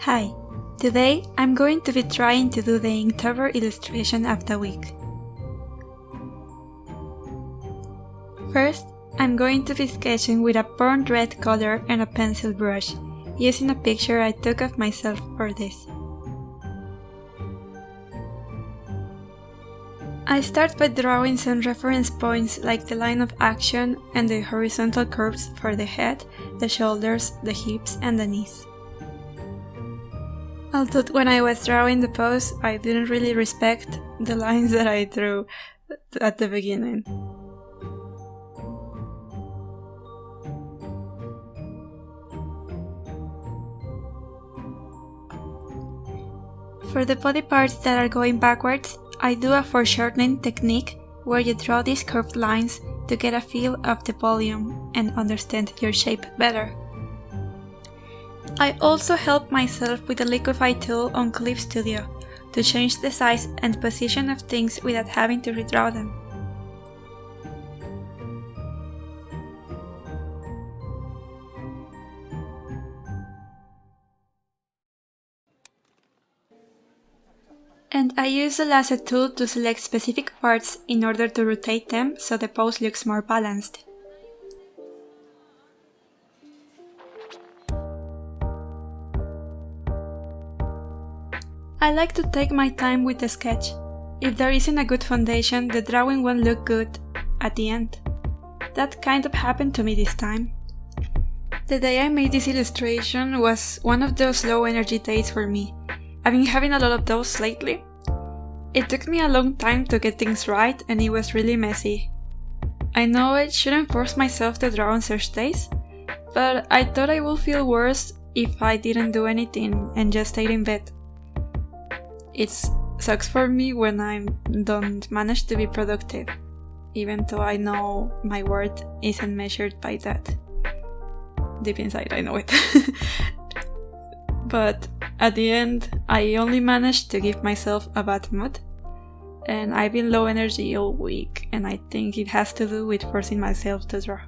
Hi, today I'm going to be trying to do the Inktober illustration of the week. First, I'm going to be sketching with a burnt red color and a pencil brush, using a picture I took of myself for this. I start by drawing some reference points like the line of action and the horizontal curves for the head, the shoulders, the hips and the knees. Although when I was drawing the pose, I didn't really respect the lines that I drew at the beginning. For the body parts that are going backwards, I do a foreshortening technique where you draw these curved lines to get a feel of the volume and understand your shape better. I also help myself with the liquify tool on Clip Studio to change the size and position of things without having to redraw them. And I use the lasso tool to select specific parts in order to rotate them so the pose looks more balanced. I like to take my time with the sketch. If there isn't a good foundation, the drawing won't look good at the end. That kind of happened to me this time. The day I made this illustration was one of those low energy days for me. I've been having a lot of those lately. It took me a long time to get things right and it was really messy. I know I shouldn't force myself to draw on such days, but I thought I would feel worse if I didn't do anything and just stayed in bed. It sucks for me when I don't manage to be productive, even though I know my worth isn't measured by that. Deep inside I know it. But at the end, I only managed to give myself a bad mood, and I've been low energy all week, and I think it has to do with forcing myself to draw.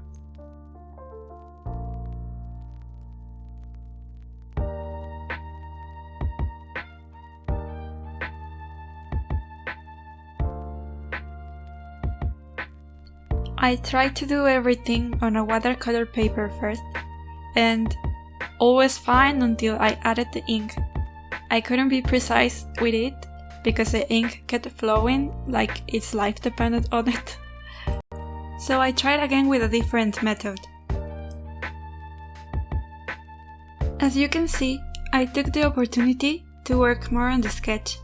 I tried to do everything on a watercolor paper first, and all was fine until I added the ink. I couldn't be precise with it because the ink kept flowing like its life depended on it. So I tried again with a different method. As you can see, I took the opportunity to work more on the sketch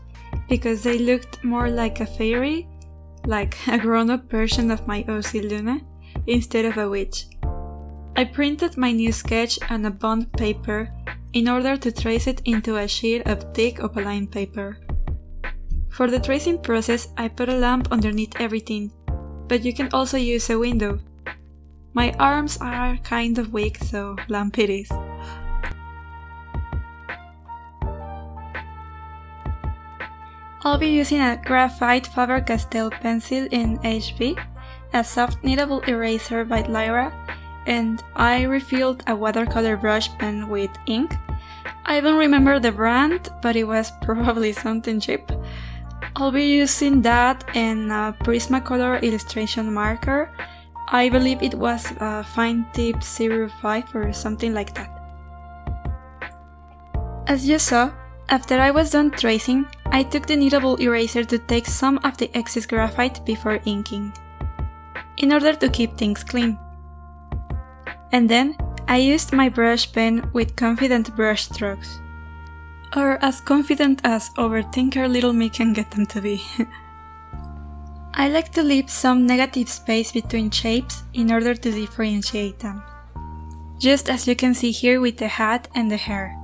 because they looked more like a fairy, like a grown-up version of my OC Luna, instead of a witch. I printed my new sketch on a bond paper in order to trace it into a sheet of thick opaline paper. For the tracing process, I put a lamp underneath everything, but you can also use a window. My arms are kind of weak, so lamp it is. I'll be using a graphite Faber-Castell pencil in HB, a soft knittable eraser by Lyra, and I refilled a watercolor brush pen with ink. I don't remember the brand, but it was probably something cheap. I'll be using that and a Prismacolor illustration marker. I believe it was a Fine Tip 05 or something like that. As you saw, after I was done tracing, I took the knittable eraser to take some of the excess graphite before inking, in order to keep things clean. And then, I used my brush pen with confident brush strokes. Or as confident as overthinker little me can get them to be. I like to leave some negative space between shapes in order to differentiate them. Just as you can see here with the hat and the hair.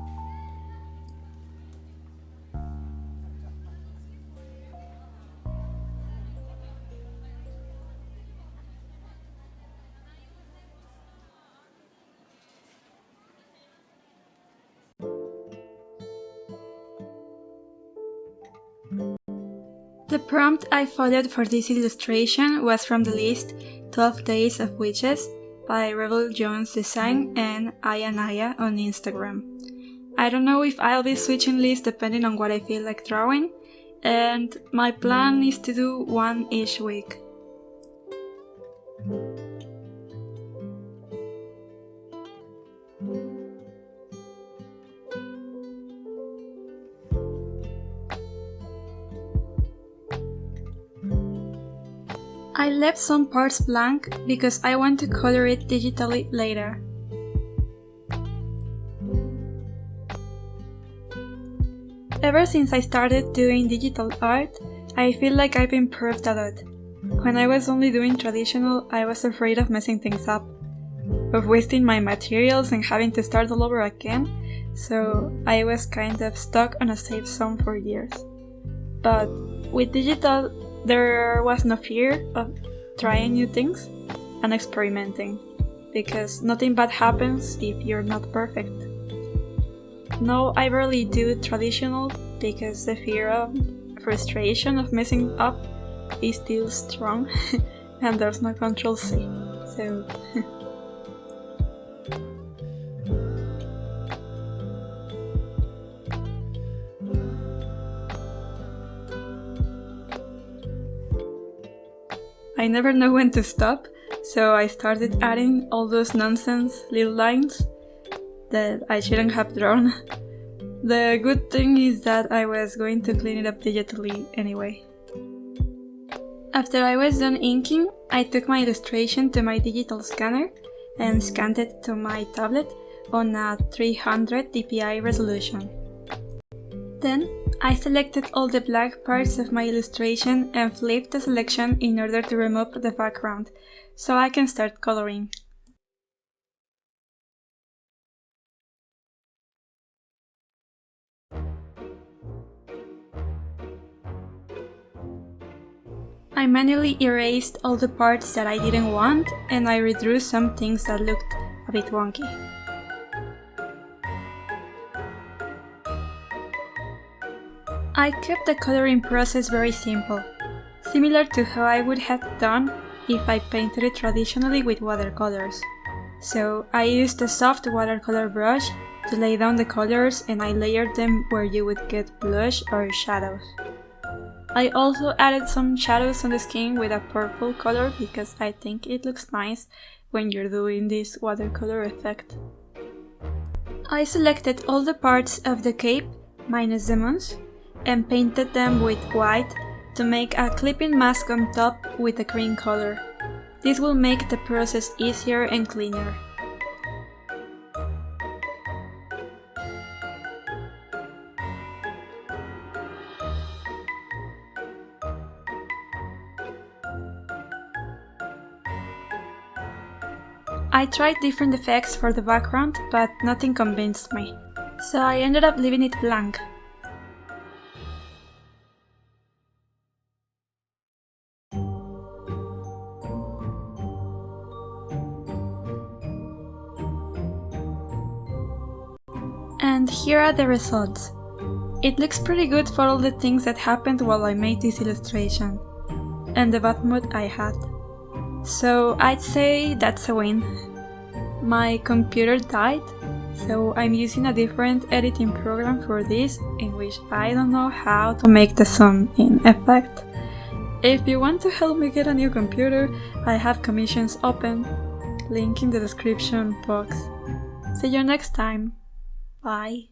The prompt I followed for this illustration was from the list 12 Days of Witches by Rebel Jones Design and Aya on Instagram. I don't know if I'll be switching lists depending on what I feel like drawing, and my plan is to do one each week. I left some parts blank because I want to color it digitally later. Ever since I started doing digital art, I feel like I've improved a lot. When I was only doing traditional, I was afraid of messing things up, of wasting my materials and having to start all over again, so I was kind of stuck on a safe zone for years. But with digital, there was no fear of trying new things and experimenting, because nothing bad happens if you're not perfect. No, I rarely do traditional because the fear of frustration of messing up is still strong and there's no control C, so... I never know when to stop, so I started adding all those nonsense little lines that I shouldn't have drawn. The good thing is that I was going to clean it up digitally anyway. After I was done inking, I took my illustration to my digital scanner and scanned it to my tablet on a 300 dpi resolution. Then, I selected all the black parts of my illustration and flipped the selection in order to remove the background, so I can start coloring. I manually erased all the parts that I didn't want, and I redrew some things that looked a bit wonky. I kept the coloring process very simple, similar to how I would have done if I painted it traditionally with watercolors. So I used a soft watercolor brush to lay down the colors, and I layered them where you would get blush or shadows. I also added some shadows on the skin with a purple color because I think it looks nice when you're doing this watercolor effect. I selected all the parts of the cape, minus the moons, and painted them with white to make a clipping mask on top with a green color. This will make the process easier and cleaner. I tried different effects for the background, but nothing convinced me, so I ended up leaving it blank. And here are the results. It looks pretty good for all the things that happened while I made this illustration, and the bad mood I had. So I'd say that's a win. My computer died, so I'm using a different editing program for this, in which I don't know how to make the zoom in effect. If you want to help me get a new computer, I have commissions open, link in the description box. See you next time. Bye.